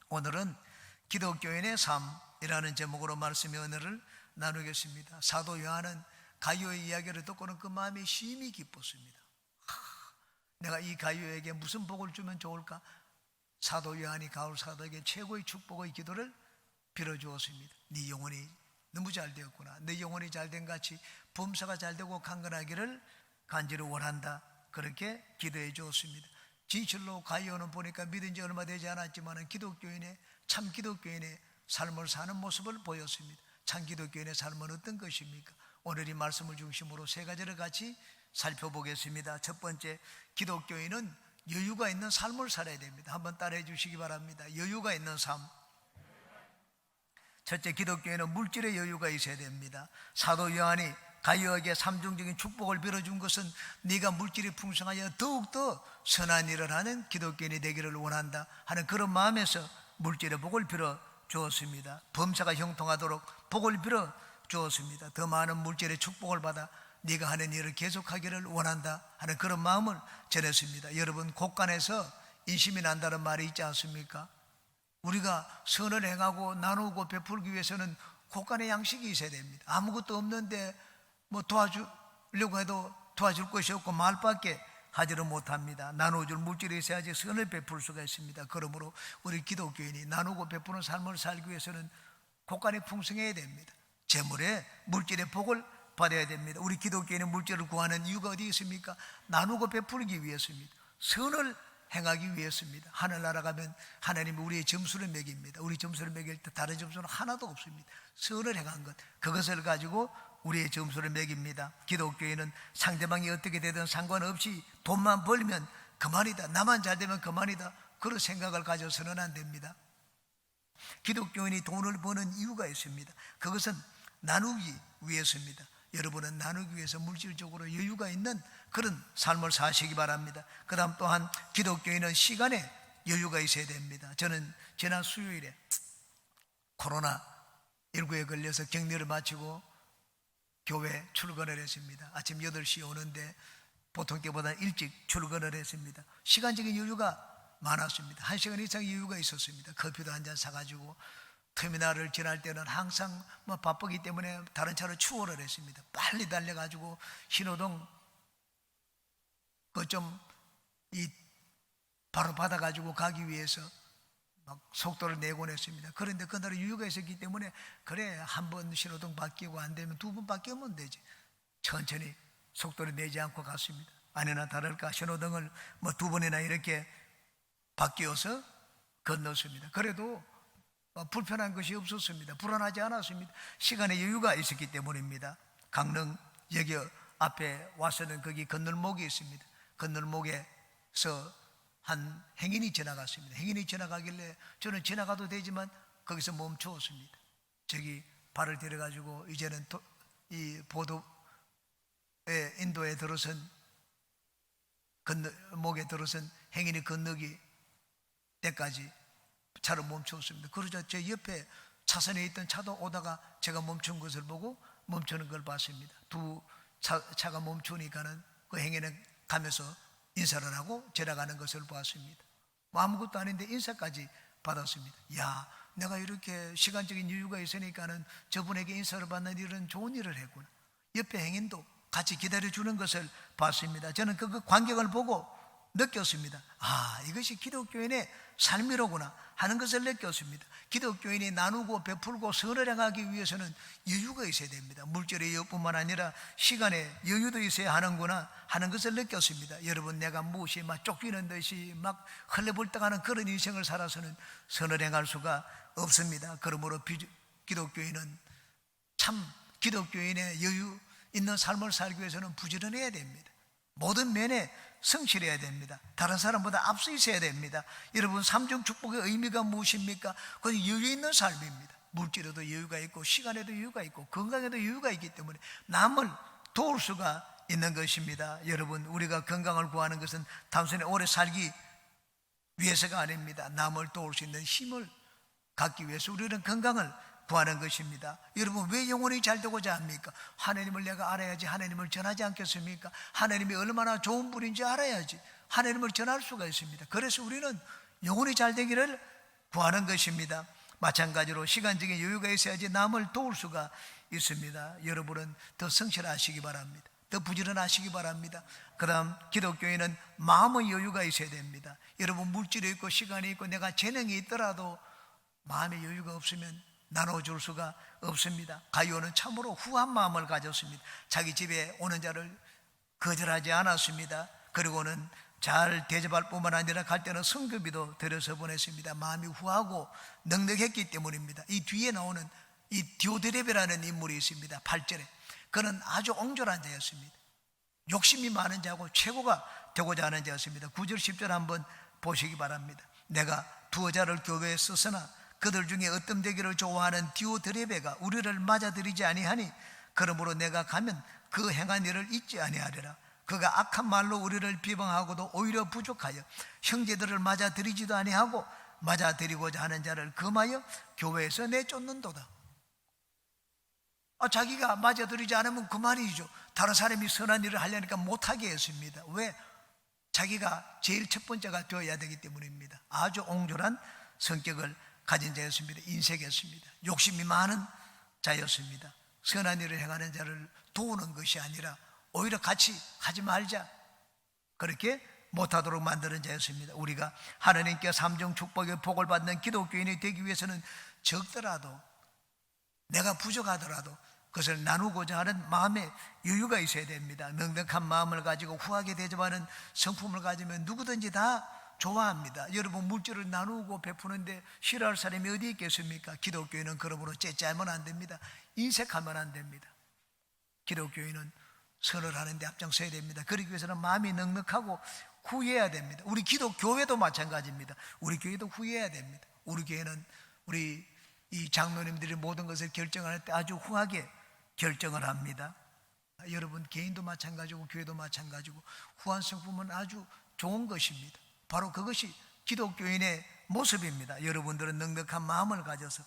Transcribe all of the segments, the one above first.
오늘은 기독교인의 삶이라는 제목으로 말씀의 은혜를 나누겠습니다. 사도 요한은 가룟의 이야기를 듣고는 그 마음이 심히 기뻤습니다. 내가 이 가룟에게 무슨 복을 주면 좋을까? 사도 요한이 가룟 사도에게 최고의 축복의 기도를 빌어주었습니다. 네 영혼이 너무 잘 되었구나. 내 영혼이 잘된 같이 범사가 잘되고 강건하기를 간절히 원한다. 그렇게 기도해 주었습니다. 진실로 가룟은 보니까 믿은 지 얼마 되지 않았지만 참 기독교인의 삶을 사는 모습을 보였습니다. 참 기독교인의 삶은 어떤 것입니까? 오늘 이 말씀을 중심으로 세 가지를 같이 살펴보겠습니다. 첫 번째, 기독교인은 여유가 있는 삶을 살아야 됩니다. 한번 따라해 주시기 바랍니다. 여유가 있는 삶. 첫째, 기독교인은 물질의 여유가 있어야 됩니다. 사도 요한이 가룟에게 삼중적인 축복을 빌어준 것은 네가 물질이 풍성하여 더욱더 선한 일을 하는 기독교인이 되기를 원한다 하는 그런 마음에서 물질의 복을 빌어 주었습니다. 범사가 형통하도록 복을 빌어 주었습니다. 더 많은 물질의 축복을 받아 네가 하는 일을 계속하기를 원한다 하는 그런 마음을 전했습니다. 여러분, 곳간에서 인심이 난다는 말이 있지 않습니까? 우리가 선을 행하고 나누고 베풀기 위해서는 곳간에 양식이 있어야 됩니다. 아무것도 없는데 도와주려고 해도 도와줄 것이 없고 말밖에 하지를 못합니다. 나눠줄 물질이 있어야지 선을 베풀 수가 있습니다. 그러므로 우리 기독교인이 나누고 베푸는 삶을 살기 위해서는 곳간이 풍성해야 됩니다. 재물에 물질의 복을 받아야 됩니다. 우리 기독교인은 물질을 구하는 이유가 어디 있습니까? 나누고 베풀기 위해서입니다. 선을 행하기 위해서입니다. 하늘나라 가면 하나님이 우리의 점수를 매깁니다. 우리 점수를 매길 때 다른 점수는 하나도 없습니다. 선을 행한 것, 그것을 가지고 우리의 점수를 매깁니다. 기독교인은 상대방이 어떻게 되든 상관없이 돈만 벌면 그만이다, 나만 잘 되면 그만이다, 그런 생각을 가져서는 안 됩니다. 기독교인이 돈을 버는 이유가 있습니다. 그것은 나누기 위해서입니다. 여러분은 나누기 위해서 물질적으로 여유가 있는 그런 삶을 사시기 바랍니다. 그 다음 또한 기독교인은 시간에 여유가 있어야 됩니다. 저는 지난 수요일에 코로나19에 걸려서 격리를 마치고 교회 출근을 했습니다. 아침 8시에 오는데 보통 때보다 일찍 출근을 했습니다. 시간적인 여유가 많았습니다. 1시간 이상 여유가 있었습니다. 커피도 한 잔 사가지고 터미널을 지날 때는 항상 바쁘기 때문에 다른 차로 추월을 했습니다. 빨리 달려가지고 신호등 바로 받아가지고 가기 위해서 막 속도를 내곤 했습니다. 그런데 그날은 여유가 있었기 때문에 그래, 한 번 신호등 바뀌고 안 되면 두 번 바뀌면 되지. 천천히 속도를 내지 않고 갔습니다. 아니나 다를까 신호등을 두 번이나 이렇게 바뀌어서 건넜습니다. 그래도 불편한 것이 없었습니다. 불안하지 않았습니다. 시간에 여유가 있었기 때문입니다. 강릉역에 앞에 와서는 거기 건널목이 있습니다. 건널목에서 한 행인이 지나갔습니다. 행인이 지나가길래 저는 지나가도 되지만 거기서 멈추었습니다. 저기 발을 들여가지고 이제는 이 보도에 인도에 들어선 건널목에 들어선 행인이 건너기 때까지 차를 멈추었습니다. 그러자 제 옆에 차선에 있던 차도 오다가 제가 멈춘 것을 보고 멈추는 걸 봤습니다. 두 차가 멈추니까는 그 행인은 가면서 인사를 하고 지나가는 것을 보았습니다. 아무것도 아닌데 인사까지 받았습니다. 야, 내가 이렇게 시간적인 여유가 있으니까는 저분에게 인사를 받는 일은 좋은 일을 했구나. 옆에 행인도 같이 기다려주는 것을 봤습니다. 저는 그 광경을 보고 느꼈습니다. 아, 이것이 기독교인의 삶이로구나 하는 것을 느꼈습니다. 기독교인이 나누고 베풀고 선을 행하기 위해서는 여유가 있어야 됩니다. 물질의 여유뿐만 아니라 시간의 여유도 있어야 하는구나 하는 것을 느꼈습니다. 여러분, 내가 무엇이 막 쫓기는 듯이 막 헐레벌떡하는 그런 인생을 살아서는 선을 행할 수가 없습니다. 그러므로 기독교인은 참 기독교인의 여유 있는 삶을 살기 위해서는 부지런해야 됩니다. 모든 면에 성실해야 됩니다. 다른 사람보다 앞서 있어야 됩니다. 여러분, 삼중 축복의 의미가 무엇입니까? 그건 여유 있는 삶입니다. 물질에도 여유가 있고 시간에도 여유가 있고 건강에도 여유가 있기 때문에 남을 도울 수가 있는 것입니다. 여러분, 우리가 건강을 구하는 것은 단순히 오래 살기 위해서가 아닙니다. 남을 도울 수 있는 힘을 갖기 위해서 우리는 건강을 구하는 것입니다. 여러분, 왜 영혼이 잘 되고자 합니까? 하나님을 내가 알아야지 하나님을 전하지 않겠습니까? 하나님이 얼마나 좋은 분인지 알아야지 하나님을 전할 수가 있습니다. 그래서 우리는 영혼이 잘 되기를 구하는 것입니다. 마찬가지로 시간적인 여유가 있어야지 남을 도울 수가 있습니다. 여러분은 더 성실하시기 바랍니다. 더 부지런하시기 바랍니다. 그 다음 기독교인은 마음의 여유가 있어야 됩니다. 여러분 물질이 있고 시간이 있고 내가 재능이 있더라도 마음의 여유가 없으면 나눠줄 수가 없습니다. 가룟은 참으로 후한 마음을 가졌습니다. 자기 집에 오는 자를 거절하지 않았습니다. 그리고는 잘 대접할 뿐만 아니라 갈 때는 성교비도 들여서 보냈습니다. 마음이 후하고 넉넉했기 때문입니다. 이 뒤에 나오는 이 디오드레베라는 인물이 있습니다. 8절에 그는 아주 옹졸한 자였습니다. 욕심이 많은 자고 최고가 되고자 하는 자였습니다. 9절 10절 한번 보시기 바랍니다. 내가 두어 자를 교회에 썼으나 그들 중에 어뜸되기를 좋아하는 디오드레베가 우리를 맞아들이지 아니하니 그러므로 내가 가면 그 행한 일을 잊지 아니하리라. 그가 악한 말로 우리를 비방하고도 오히려 부족하여 형제들을 맞아들이지도 아니하고 맞아들이고자 하는 자를 금하여 교회에서 내쫓는도다. 자기가 맞아들이지 않으면 그만이죠. 다른 사람이 선한 일을 하려니까 못하게 했습니다. 왜? 자기가 제일 첫 번째가 되어야 되기 때문입니다. 아주 옹졸한 성격을 가진 자였습니다. 인색했습니다. 욕심이 많은 자였습니다. 선한 일을 행하는 자를 도우는 것이 아니라 오히려 같이 하지 말자, 그렇게 못하도록 만드는 자였습니다. 우리가 하나님께 삼중 축복의 복을 받는 기독교인이 되기 위해서는 적더라도 내가 부족하더라도 그것을 나누고자 하는 마음의 여유가 있어야 됩니다. 넉넉한 마음을 가지고 후하게 대접하는 성품을 가지면 누구든지 다 좋아합니다. 여러분 물질을 나누고 베푸는데 싫어할 사람이 어디 있겠습니까? 기독교인은 그러므로 째짜면 안 됩니다. 인색하면 안 됩니다. 기독교인은 선을 하는 데 앞장서야 됩니다. 그러기 위해서는 마음이 넉넉하고 후회해야 됩니다. 우리 기독교회도 마찬가지입니다. 우리 교회도 후회해야 됩니다. 우리 교회는 우리 이 장로님들이 모든 것을 결정할 때 아주 후하게 결정을 합니다. 여러분 개인도 마찬가지고 교회도 마찬가지고 후한 성품은 아주 좋은 것입니다. 바로 그것이 기독교인의 모습입니다. 여러분들은 넉넉한 마음을 가져서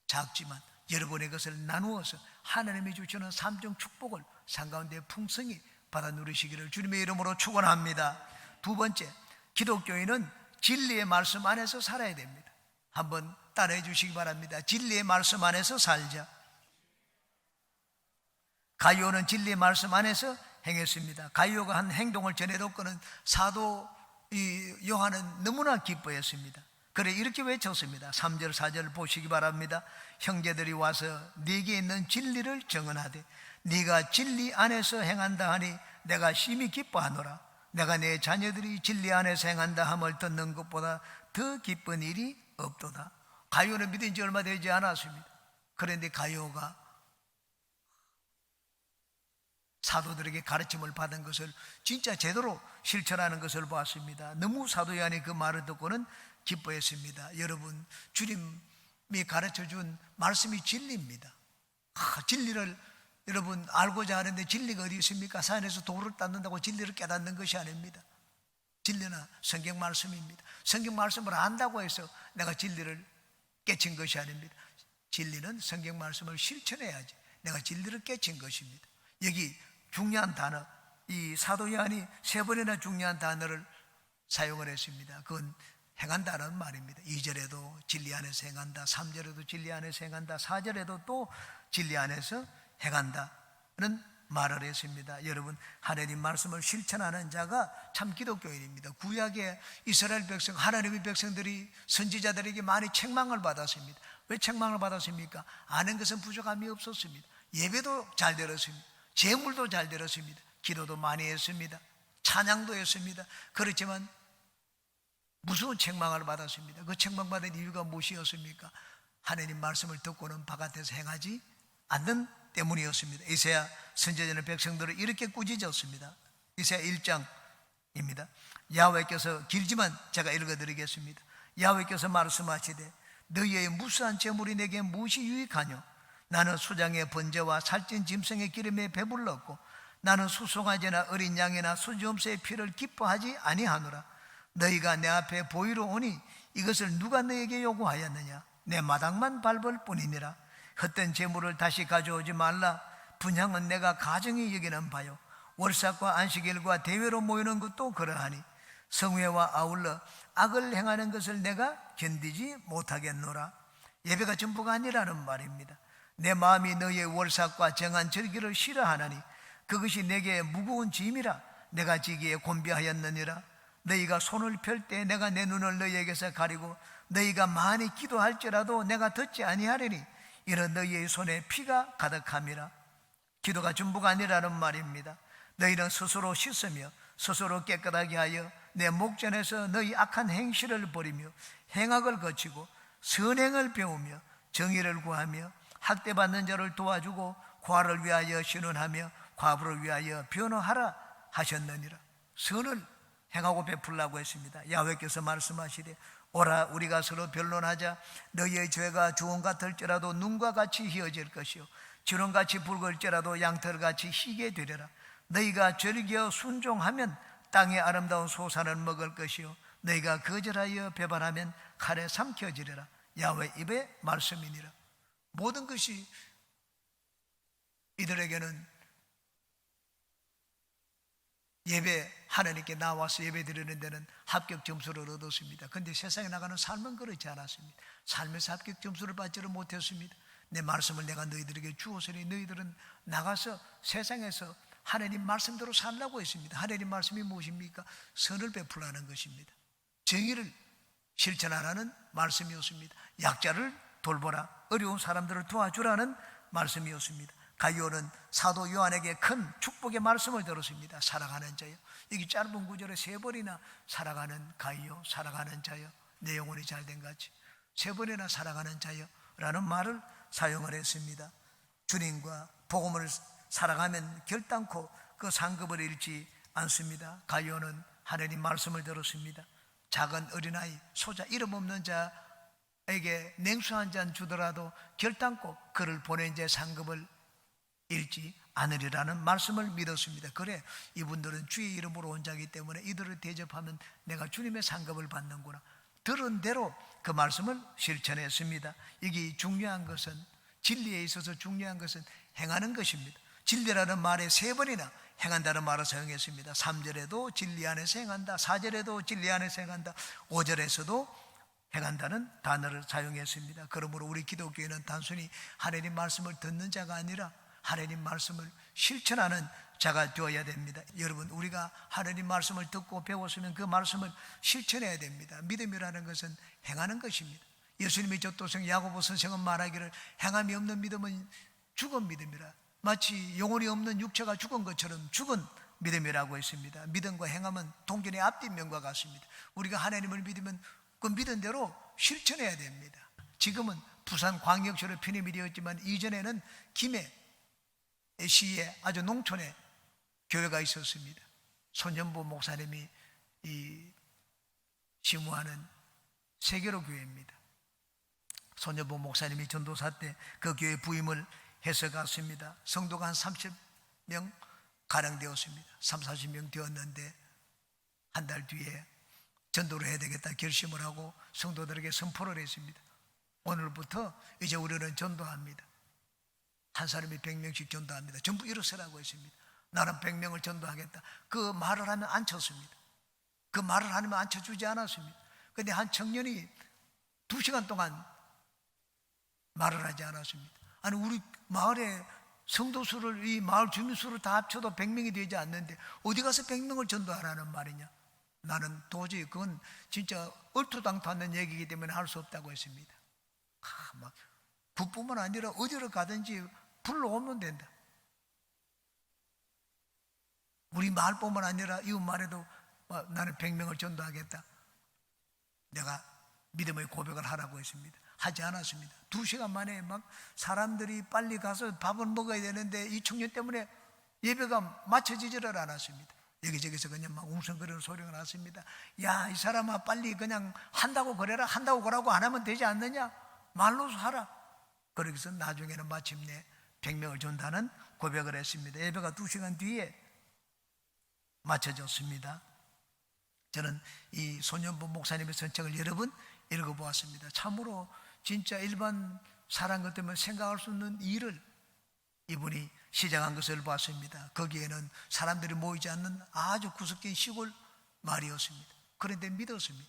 작지만 여러분의 것을 나누어서 하나님이 주시는 삼중 축복을 상가운데 풍성히 받아 누리시기를 주님의 이름으로 축원합니다. 두 번째, 기독교인은 진리의 말씀 안에서 살아야 됩니다. 한번 따라해 주시기 바랍니다. 진리의 말씀 안에서 살자. 가룟은 진리의 말씀 안에서 행했습니다. 가룟가 한 행동을 전해도 그는 사도 요한은 너무나 기뻐했습니다. 그래 이렇게 외쳤습니다. 3절 4절 보시기 바랍니다. 형제들이 와서 네게 있는 진리를 정언하되 네가 진리 안에서 행한다 하니 내가 심히 기뻐하노라. 내가 내 자녀들이 진리 안에서 행한다 함을 듣는 것보다 더 기쁜 일이 없도다. 가룟은 믿은 지 얼마 되지 않았습니다. 그런데 가룟가 사도들에게 가르침을 받은 것을 진짜 제대로 실천하는 것을 보았습니다. 너무 사도 요한이 그 말을 듣고는 기뻐했습니다. 여러분 주님이 가르쳐준 말씀이 진리입니다. 진리를 여러분 알고자 하는데 진리가 어디 있습니까? 산에서 돌을 닦는다고 진리를 깨닫는 것이 아닙니다. 진리는 성경 말씀입니다. 성경 말씀을 안다고 해서 내가 진리를 깨친 것이 아닙니다. 진리는 성경 말씀을 실천해야지 내가 진리를 깨친 것입니다. 여기 중요한 단어, 이 사도 요한이 3번이나 중요한 단어를 사용을 했습니다. 그건 행한다는 말입니다. 2절에도 진리 안에서 행한다, 3절에도 진리 안에서 행한다, 4절에도 또 진리 안에서 행한다는 말을 했습니다. 여러분 하나님 말씀을 실천하는 자가 참 기독교인입니다. 구약의 이스라엘 백성, 하나님의 백성들이 선지자들에게 많이 책망을 받았습니다. 왜 책망을 받았습니까? 아는 것은 부족함이 없었습니다. 예배도 잘 드렸습니다. 제물도 잘 드렸습니다. 기도도 많이 했습니다. 찬양도 했습니다. 그렇지만 무서운 책망을 받았습니다. 그 책망받은 이유가 무엇이었습니까? 하나님 말씀을 듣고는 바깥에서 행하지 않는 때문이었습니다. 이사야 선지자는 백성들을 이렇게 꾸짖었습니다. 이사야 1장입니다. 야훼께서 길지만 제가 읽어드리겠습니다. 야훼께서 말씀하시되 너희의 무수한 재물이 내게 무엇이 유익하뇨? 나는 수장의 번제와 살찐 짐승의 기름에 배불렀고 나는 수송아지나 어린 양이나 수염새의 피를 기뻐하지 아니하노라. 너희가 내 앞에 보이러 오니 이것을 누가 너에게 요구하였느냐? 내 마당만 밟을 뿐이니라. 헛된 재물을 다시 가져오지 말라. 분향은 내가 가정히 여기는 바요. 월삭과 안식일과 대회로 모이는 것도 그러하니 성회와 아울러 악을 행하는 것을 내가 견디지 못하겠노라. 예배가 전부가 아니라는 말입니다. 내 마음이 너희의 월삭과 정한 절기를 싫어하나니 그것이 내게 무거운 짐이라 내가 지기에 곤비하였느니라. 너희가 손을 펼 때 내가 내 눈을 너희에게서 가리고 너희가 많이 기도할지라도 내가 듣지 아니하리니 이는 너희의 손에 피가 가득함이라. 기도가 전부가 아니라는 말입니다. 너희는 스스로 씻으며 스스로 깨끗하게 하여 내 목전에서 너희 악한 행실을 버리며 행악을 거치고 선행을 배우며 정의를 구하며 학대받는 자를 도와주고 과를 위하여 신원하며 과부를 위하여 변호하라 하셨느니라. 선을 행하고 베풀라고 했습니다. 야훼께서 말씀하시되 오라 우리가 서로 변론하자. 너희의 죄가 주홍 같을지라도 눈과 같이 희어질 것이요 지렁같이 붉을지라도 양털같이 희게 되리라. 너희가 즐겨 순종하면 땅의 아름다운 소산을 먹을 것이요 너희가 거절하여 배반하면 칼에 삼켜지리라. 야훼 입의 말씀이니라. 모든 것이 이들에게는 예배 하나님께 나와서 예배 드리는 데는 합격 점수를 얻었습니다. 그런데 세상에 나가는 삶은 그렇지 않았습니다. 삶에서 합격 점수를 받지를 못했습니다. 내 말씀을 내가 너희들에게 주었으니 너희들은 나가서 세상에서 하나님 말씀대로 살라고 했습니다. 하나님 말씀이 무엇입니까? 선을 베풀라는 것입니다. 정의를 실천하라는 말씀이었습니다. 약자를 돌보라, 어려운 사람들을 도와주라는 말씀이었습니다. 가이오는 사도 요한에게 큰 축복의 말씀을 들었습니다. 살아가는 자여. 여기 짧은 구절에 3번이나 살아가는 가이오, 살아가는 자여, 내 영혼이 잘된 같이 3번이나 살아가는 자여 라는 말을 사용을 했습니다. 주님과 복음을 살아가면 결단코 그 상급을 잃지 않습니다. 가이오는 하나님 말씀을 들었습니다. 작은 어린아이, 소자, 이름 없는 자에게 냉수 한 잔 주더라도 결단코 그를 보낸 자의 상급을 잃지 않으리라는 말씀을 믿었습니다. 그래, 이분들은 주의 이름으로 온 자이기 때문에 이들을 대접하면 내가 주님의 상급을 받는구나. 들은 대로 그 말씀을 실천했습니다. 이게 중요한 것은, 진리에 있어서 중요한 것은 행하는 것입니다. 진리라는 말에 3번이나 행한다는 말을 사용했습니다. 3절에도 진리 안에서 행한다, 4절에도 진리 안에서 행한다, 5절에서도 행한다는 단어를 사용했습니다. 그러므로 우리 기독교회는 단순히 하나님 말씀을 듣는 자가 아니라 하나님 말씀을 실천하는 자가 되어야 됩니다. 여러분, 우리가 하나님 말씀을 듣고 배웠으면 그 말씀을 실천해야 됩니다. 믿음이라는 것은 행하는 것입니다. 예수님의 전도성 야고보 선생은 말하기를 행함이 없는 믿음은 죽은 믿음이라. 마치 영혼이 없는 육체가 죽은 것처럼 죽은 믿음이라고 했습니다. 믿음과 행함은 동전의 앞뒷면과 같습니다. 우리가 하나님을 믿으면 그 믿은 대로 실천해야 됩니다. 지금은 부산 광역시로 편입이 되었지만 이전에는 김해 시에 아주 농촌에 교회가 있었습니다. 손연보 목사님이 시무하는 세계로 교회입니다. 손연보 목사님이 전도사 때 그 교회 부임을 해서 갔습니다. 성도가 한 30명 가량 되었습니다. 30-40명 되었는데 한 달 뒤에 전도를 해야 되겠다 결심을 하고 성도들에게 선포를 했습니다. 오늘부터 이제 우리는 전도합니다. 한 사람이 100명씩 전도합니다. 전부 일어서라고 했습니다. 나는 100명을 전도하겠다. 그 말을 하면 앉혔습니다. 그 말을 하면 앉혀주지 않았습니다. 그런데 한 청년이 2시간 동안 말을 하지 않았습니다. 아니, 우리 마을에 성도 수를, 이 마을 주민 수를 다 합쳐도 100명이 되지 않는데 어디 가서 100명을 전도하라는 말이냐. 나는 도저히 그건 진짜 얼토당토 않는 얘기이기 때문에 할 수 없다고 했습니다. 막 그뿐만 아니라 어디로 가든지 불러오면 된다. 우리 마을뿐만 아니라 이웃 마을에도 나는 100명을 전도하겠다. 내가 믿음의 고백을 하라고 했습니다. 하지 않았습니다. 2시간 만에 막 사람들이 빨리 가서 밥을 먹어야 되는데 이 청년 때문에 예배가 맞춰지지를 않았습니다. 여기저기서 그냥 막 웅성거리는 소리가 났습니다. 야, 이 사람아, 빨리 그냥 한다고 그래라. 한다고 그러고 안 하면 되지 않느냐. 말로서 하라. 그러기서 나중에는 마침내 100명을 전다는 고백을 했습니다. 예배가 2시간 뒤에 맞춰졌습니다. 저는 이 손연보 목사님의 선책을 여러 번 읽어보았습니다. 참으로 진짜 일반 사람 같으면 생각할 수 없는 일을 이분이 시작한 것을 봤습니다. 거기에는 사람들이 모이지 않는 아주 구석진 시골 마을이었습니다. 그런데 믿었습니다.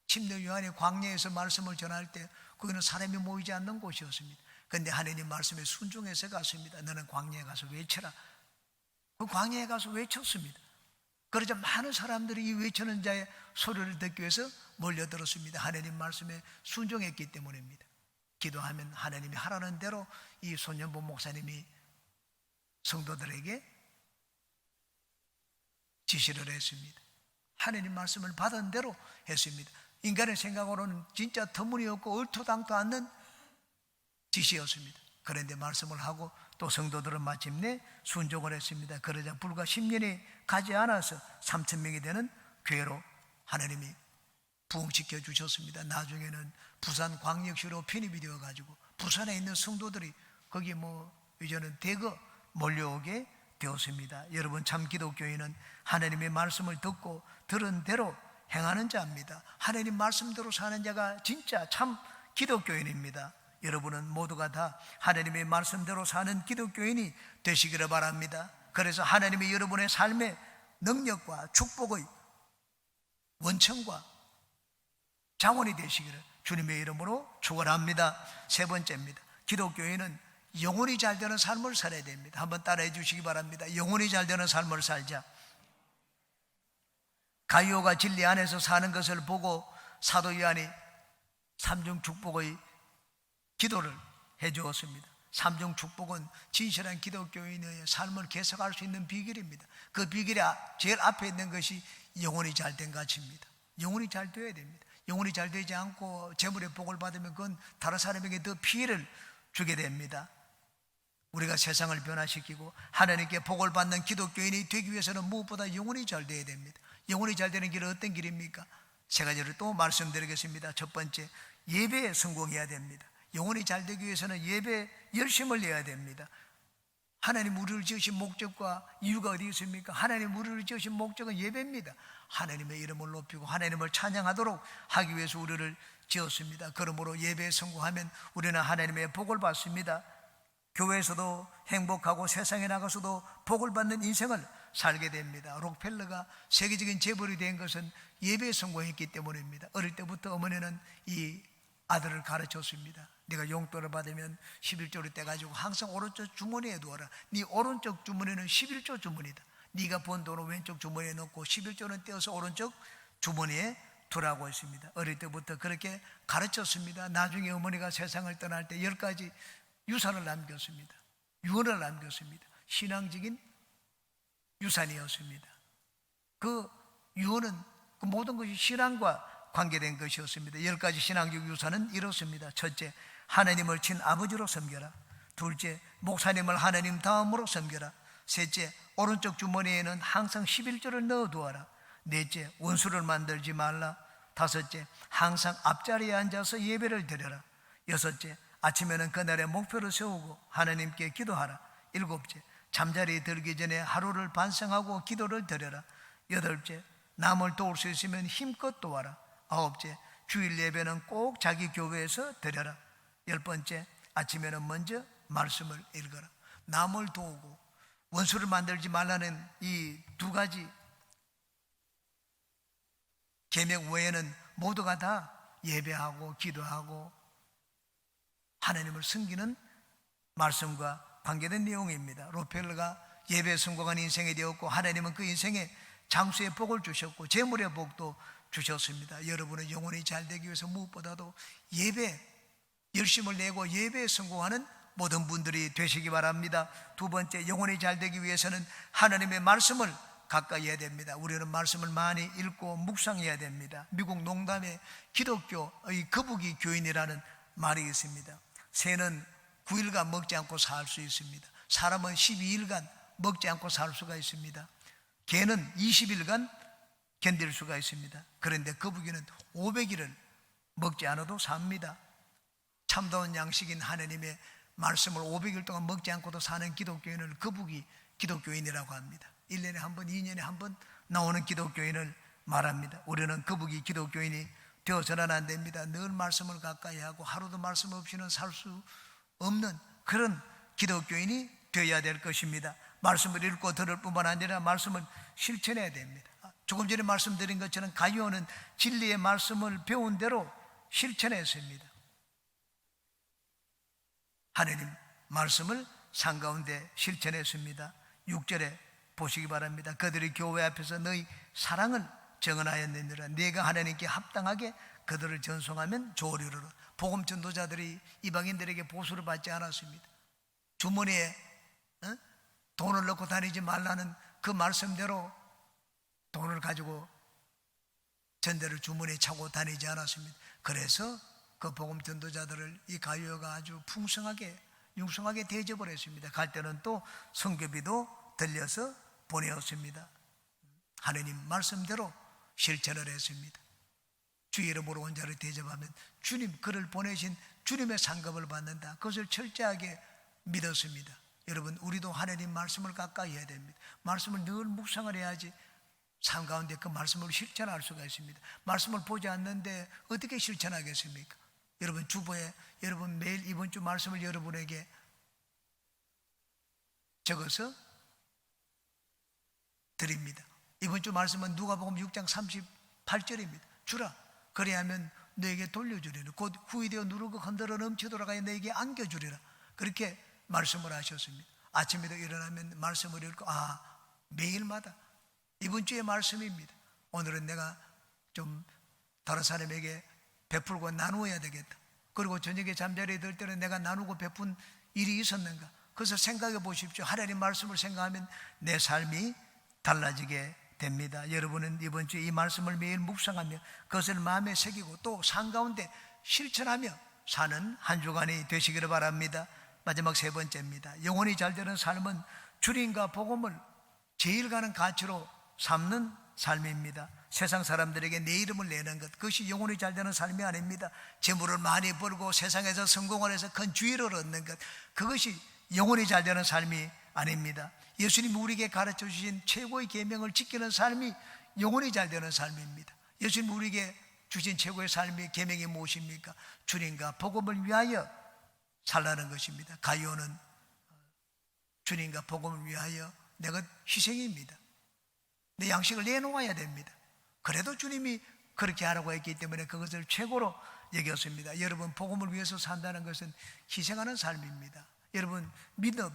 침례 요한이 광야에서 말씀을 전할 때 거기는 사람이 모이지 않는 곳이었습니다. 그런데 하나님 말씀에 순종해서 갔습니다. 너는 광야에 가서 외쳐라. 그 광야에 가서 외쳤습니다. 그러자 많은 사람들이 이 외치는 자의 소리를 듣기 위해서 몰려들었습니다. 하나님 말씀에 순종했기 때문입니다. 기도하면 하나님이 하라는 대로 이 손연보 목사님이 성도들에게 지시를 했습니다. 하나님 말씀을 받은 대로 했습니다. 인간의 생각으로는 진짜 터무니없고 얼토당토 않는 지시였습니다. 그런데 말씀을 하고 또 성도들은 마침내 순종을 했습니다. 그러자 불과 10년이 가지 않아서 3,000명이 되는 교회로 하나님이 부흥시켜 주셨습니다. 나중에는 부산 광역시로 편입이 되어 가지고 부산에 있는 성도들이 거기 이제는 대거 몰려오게 되었습니다. 여러분, 참 기독교인은 하나님의 말씀을 듣고 들은 대로 행하는 자입니다. 하나님 말씀대로 사는 자가 진짜 참 기독교인입니다. 여러분은 모두가 다 하나님의 말씀대로 사는 기독교인이 되시기를 바랍니다. 그래서 하나님이 여러분의 삶의 능력과 축복의 원천과 자원이 되시기를 주님의 이름으로 축원합니다. 세 번째입니다. 기독교인은 영혼이 잘 되는 삶을 살아야 됩니다. 한번 따라해 주시기 바랍니다. 영혼이 잘 되는 삶을 살자. 가이오가 진리 안에서 사는 것을 보고 사도 요한이 삼중 축복의 기도를 해 주었습니다. 삼중 축복은 진실한 기독교인의 삶을 개척할 수 있는 비결입니다. 그 비결이 제일 앞에 있는 것이 영혼이 잘 된 가치입니다. 영혼이 잘 되어야 됩니다. 영혼이 잘 되지 않고 재물의 복을 받으면 그건 다른 사람에게 더 피해를 주게 됩니다. 우리가 세상을 변화시키고 하나님께 복을 받는 기독교인이 되기 위해서는 무엇보다 영혼이 잘 되어야 됩니다. 영혼이 잘 되는 길은 어떤 길입니까? 세 가지를 또 말씀드리겠습니다. 첫 번째, 예배에 성공해야 됩니다. 영혼이 잘 되기 위해서는 예배에 열심을 내야 됩니다. 하나님 우리를 지으신 목적과 이유가 어디 있습니까? 하나님 우리를 지으신 목적은 예배입니다. 하나님의 이름을 높이고 하나님을 찬양하도록 하기 위해서 우리를 지었습니다. 그러므로 예배에 성공하면 우리는 하나님의 복을 받습니다. 교회에서도 행복하고 세상에 나가서도 복을 받는 인생을 살게 됩니다. 록펠러가 세계적인 재벌이 된 것은 예배에 성공했기 때문입니다. 어릴 때부터 어머니는 이 아들을 가르쳤습니다. 네가 용돈을 받으면 11조를 떼가지고 항상 오른쪽 주머니에 두어라. 네 오른쪽 주머니는 11조 주머니다. 네가 번 돈을 왼쪽 주머니에 넣고 11조는 떼어서 오른쪽 주머니에 두라고 했습니다. 어릴 때부터 그렇게 가르쳤습니다. 나중에 어머니가 세상을 떠날 때 10가지 유산을 남겼습니다. 유언을 남겼습니다. 신앙적인 유산이었습니다. 그 유언은 그 모든 것이 신앙과 관계된 것이었습니다. 10가지 신앙적 유산은 이렇습니다. 첫째, 하나님을 친아버지로 섬겨라. 둘째, 목사님을 하나님 다음으로 섬겨라. 셋째, 오른쪽 주머니에는 항상 11조를 넣어두어라. 넷째, 원수를 만들지 말라. 다섯째, 항상 앞자리에 앉아서 예배를 드려라. 여섯째, 아침에는 그날의 목표를 세우고 하나님께 기도하라. 일곱째, 잠자리에 들기 전에 하루를 반성하고 기도를 드려라. 여덟째, 남을 도울 수 있으면 힘껏 도와라. 아홉째, 주일 예배는 꼭 자기 교회에서 드려라. 10번째, 아침에는 먼저 말씀을 읽어라. 남을 도우고 원수를 만들지 말라는 이 두 가지 계명 외에는 모두가 다 예배하고 기도하고 하나님을 섬기는 말씀과 관계된 내용입니다. 록펠러가 예배에 성공한 인생이 되었고 하나님은 그 인생에 장수의 복을 주셨고 재물의 복도 주셨습니다. 여러분은 영혼이 잘 되기 위해서 무엇보다도 예배 열심을 내고 예배에 성공하는 모든 분들이 되시기 바랍니다. 두 번째, 영혼이 잘 되기 위해서는 하나님의 말씀을 가까이 해야 됩니다. 우리는 말씀을 많이 읽고 묵상해야 됩니다. 미국 농담에 기독교의 거북이 교인이라는 말이 있습니다. 새는 9일간 먹지 않고 살 수 있습니다. 사람은 12일간 먹지 않고 살 수가 있습니다. 개는 20일간 견딜 수가 있습니다. 그런데 거북이는 500일을 먹지 않아도 삽니다. 참다운 양식인 하나님의 말씀을 500일 동안 먹지 않고도 사는 기독교인을 거북이 기독교인이라고 합니다. 1년에 한 번, 2년에 한 번 나오는 기독교인을 말합니다. 우리는 거북이 기독교인이 되어서는 안 됩니다. 늘 말씀을 가까이 하고 하루도 말씀 없이는 살 수 없는 그런 기독교인이 되어야 될 것입니다. 말씀을 읽고 들을 뿐만 아니라 말씀을 실천해야 됩니다. 조금 전에 말씀드린 것처럼 가룟은 진리의 말씀을 배운 대로 실천했습니다. 하나님 말씀을 삶 가운데 실천했습니다. 6절에 보시기 바랍니다. 그들이 교회 앞에서 너희 사랑을 정언하였느니라. 네가 하나님께 합당하게 그들을 전송하면 좋으리로라. 복음 전도자들이 이방인들에게 보수를 받지 않았습니다. 주머니에 돈을 넣고 다니지 말라는 그 말씀대로 돈을 가지고 전대를 주머니에 차고 다니지 않았습니다. 그래서 그 복음 전도자들을 이 가룟가 아주 풍성하게 융성하게 대접을 했습니다. 갈 때는 또 선교비도 들려서 보내었습니다. 하나님 말씀대로 실천을 했습니다. 주 이름으로 온 자를 대접하면 주님 그를 보내신 주님의 상급을 받는다. 그것을 철저하게 믿었습니다. 여러분, 우리도 하나님 말씀을 가까이 해야 됩니다. 말씀을 늘 묵상을 해야지 삶 가운데 그 말씀을 실천할 수가 있습니다. 말씀을 보지 않는데 어떻게 실천하겠습니까? 여러분, 주보에 여러분 매일 이번 주 말씀을 여러분에게 적어서 드립니다. 이번 주 말씀은 누가복음 6장 38절입니다. 주라, 그래야면 너에게 돌려주리라. 곧 후이되어 누르고 흔들어 넘치도록 하여 너에게 안겨주리라. 그렇게 말씀을 하셨습니다. 아침에도 일어나면 말씀을 읽고 매일마다 이번 주의 말씀입니다. 오늘은 내가 좀 다른 사람에게 베풀고 나누어야 되겠다. 그리고 저녁에 잠자리에 들 때는 내가 나누고 베푼 일이 있었는가. 그래서 생각해 보십시오. 하나님 말씀을 생각하면 내 삶이 달라지게 됩니다. 여러분은 이번 주에 이 말씀을 매일 묵상하며 그것을 마음에 새기고 또 삶 가운데 실천하며 사는 한 주간이 되시기를 바랍니다. 마지막 세 번째입니다. 영혼이 잘 되는 삶은 주님과 복음을 제일 가는 가치로 삼는 삶입니다. 세상 사람들에게 내 이름을 내는 것, 그것이 영혼이 잘 되는 삶이 아닙니다. 재물을 많이 벌고 세상에서 성공을 해서 큰 주의를 얻는 것, 그것이 영혼이 잘 되는 삶이 아닙니다. 예수님이 우리에게 가르쳐 주신 최고의 계명을 지키는 삶이 영혼이 잘 되는 삶입니다. 예수님이 우리에게 주신 최고의 삶의 계명이 무엇입니까? 주님과 복음을 위하여 살라는 것입니다. 가룟은 주님과 복음을 위하여 내 것 희생입니다. 내 양식을 내놓아야 됩니다. 그래도 주님이 그렇게 하라고 했기 때문에 그것을 최고로 여겼습니다. 여러분, 복음을 위해서 산다는 것은 희생하는 삶입니다. 여러분, 믿음,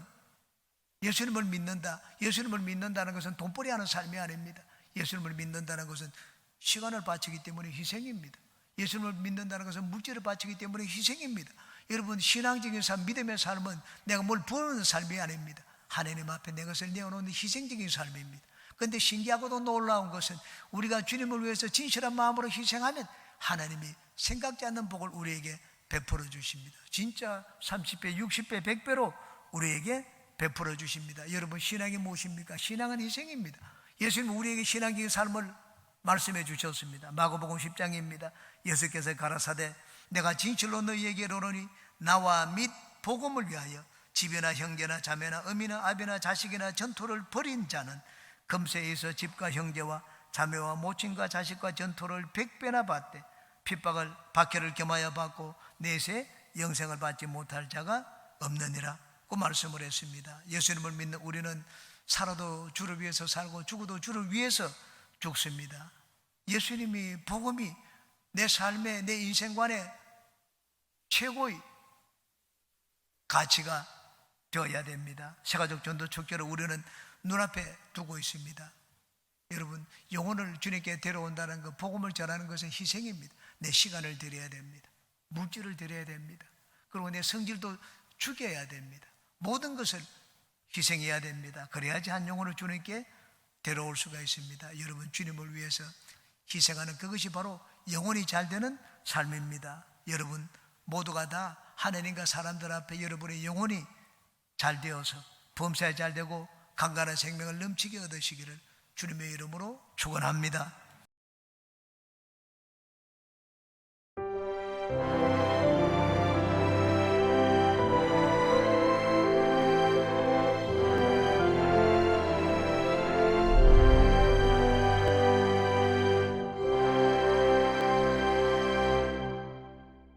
예수님을 믿는다. 예수님을 믿는다는 것은 돈벌이 하는 삶이 아닙니다. 예수님을 믿는다는 것은 시간을 바치기 때문에 희생입니다. 예수님을 믿는다는 것은 물질을 바치기 때문에 희생입니다. 여러분, 신앙적인 삶, 믿음의 삶은 내가 뭘 버는 삶이 아닙니다. 하나님 앞에 내 것을 내어놓는 희생적인 삶입니다. 그런데 신기하고도 놀라운 것은 우리가 주님을 위해서 진실한 마음으로 희생하면 하나님이 생각지 않는 복을 우리에게 베풀어 주십니다. 진짜 30배, 60배, 100배로 우리에게 베풀어 주십니다. 여러분, 신앙이 무엇입니까? 신앙은 희생입니다. 예수님은 우리에게 신앙적인 삶을 말씀해 주셨습니다. 마가복음 10장입니다. 예수께서 가라사대 내가 진실로 너희에게 이르노니 나와 및 복음을 위하여 집이나 형제나 자매나 어미나 아비나 자식이나 전토를 벌인 자는 금세에서 집과 형제와 자매와 모친과 자식과 전토를 100배나 받되 핍박을 박해를 겸하여 받고 내세 영생을 받지 못할 자가 없느니라 고 말씀을 했습니다. 예수님을 믿는 우리는 살아도 주를 위해서 살고 죽어도 주를 위해서 죽습니다. 예수님이 복음이 내 삶의 내 인생관의 최고의 가치가 되어야 됩니다. 세가족 전도 축제를 우리는 눈앞에 두고 있습니다. 여러분, 영혼을 주님께 데려온다는 것, 복음을 전하는 것은 희생입니다. 내 시간을 드려야 됩니다. 물질을 드려야 됩니다. 그리고 내 성질도 죽여야 됩니다. 모든 것을 희생해야 됩니다. 그래야지 한 영혼을 주님께 데려올 수가 있습니다. 여러분, 주님을 위해서 희생하는 그것이 바로 영혼이 잘 되는 삶입니다. 여러분 모두가 다 하나님과 사람들 앞에 여러분의 영혼이 잘 되어서 범사에 잘 되고 강간한 생명을 넘치게 얻으시기를 주님의 이름으로 축원합니다.